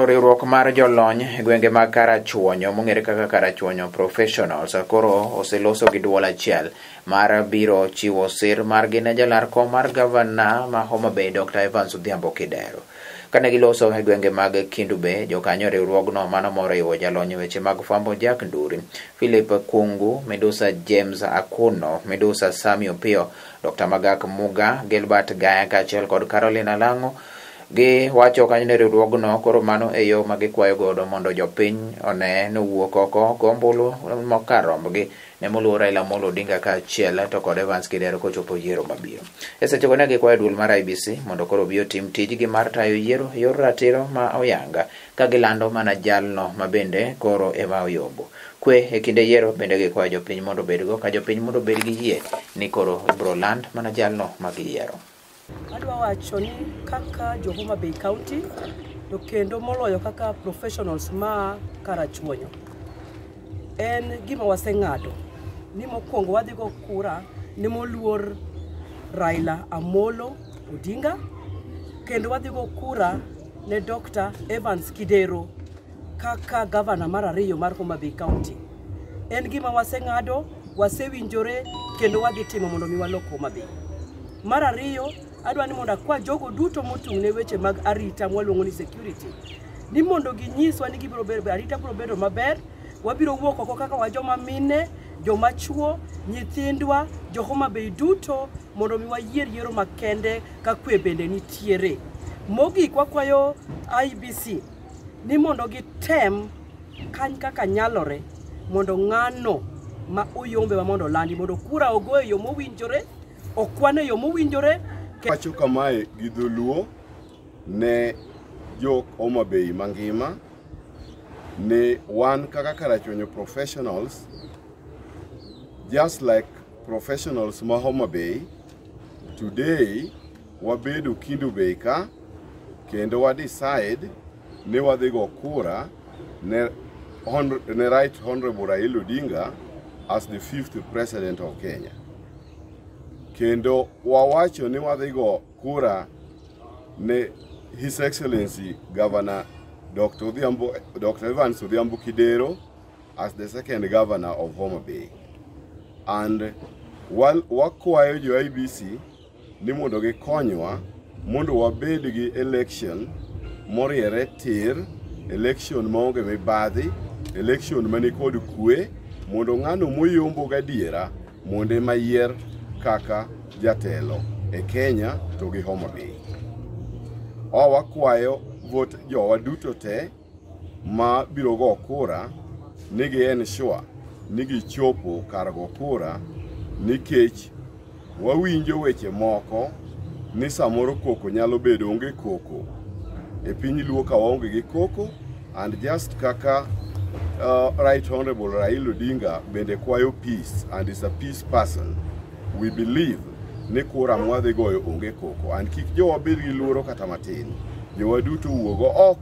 Riwruok mar jolony e gwenge mag Karachuonyo mong'ere kaka Karachuonyo Professionals koro oseloso gi duol achiel mar biro chiwo sir margi ne jalar kom mar gavana ma Homa Bay Dr. Evans Odhiambo Kidero. Kane giloso e gwenge mag Kindu Bay, jokanyo riwruogno mano moriwo jalony weche mag fwambo Jack Nduri, Philip Kungu, Medusa James Akuno, Medusa Sami Opio, Dr. Magak Muga, Gilbert Gaya kaachiel kod Carolina Lango. Gi wacho kanyo ne riwruogno koro mano e yo ma gikwayo godo mondo jopiny one nowuok oko gombulu mokarombgi ne moluor Raila Amolo Odinga kaachiel to kod Evans Kidero kochopo yiero mabiro. E sechego ne gikwayo duol mar IEBC mondo koro obi otim tijgi mar tayo yiero yor ratiro ma oyanga ka gilando mana jalno ma bende koro ema oyombo. Kwe e kinde yiero bende gikwayo jopiny mondo obedgo ka jopiny mondo obed gi yie ni koro ibro land mana jalno ma giyiero. Adwa wacho ni kaka jo Homa Bay County to kendo moloyo kaka professionals ma Karachuonyo en gima waseng'ado ni mokwongo wadhi go kura ni moluor Raila Amolo Odinga, kendo wadhi go kura ne Dr. Evans Kidero kaka governor mar ariyo mar Homa Bay County. En gima waseng'ado, wasewinjore kendo wadhi timo mondo mi walok Homa Bay. Mar ariyo, adwa ni mondo akwa jogo duto motung' ne weche mag arita mwaluongo ni security ni mondo ginyiswa ni gibiro bedo arita biro bedo maber. Wabiro wuok oko kaka wa joma mine, joma chuo, nyithindwa, jo Homa Bay duto mondo mi wayier yiero makende ka kwe bende nitiere. Mogik wakwayo IEBC ni mondo gitem kany kaka nyalore mondo ng'ano ma oyombe mondo landi mondo kura ogo e yo mowinjore, okwane e yo mowinjore. Wacho kamae gi dholuo ne jo Homa Bay mangima ne wan kaka Karachuonyo professionals, just like professionals ma Homa Bay, today wabedo Kindu Bay ka kendo wa decide ne wadhi go kura ne Right Honorable Raila Odinga as the 5th President of Kenya. Kendo wawacho ni wadhi go kura ne His Excellency Governor Dr. Evans Odhiambo Kidero as the 2nd Governor of Homa Bay. And wakwayo jo IEBC ni mondo gikonywa mondo wabed gi election moriere tir, election maonge mibadhi, election mani kod kwe, mondo ng'ano moyombo gadiera mondo mayier kaka jatelo e Kenya to gi Homa Bay. Wakwayo vote jowa duto te ma biro go kura nigi ensure nigi chopo kar go kura, nikech wawinjo weche moko ni samoro koko nyalo bedo onge koko e piny luo ka waonge gi koko. And just kaka Right Honorable Raila Odinga bende kwayo peace and is a peace person, we believe ni kura mwadhi goyo onge koko, and kik jowa bed gi luoro kata matin, jowa duto wuogo oko.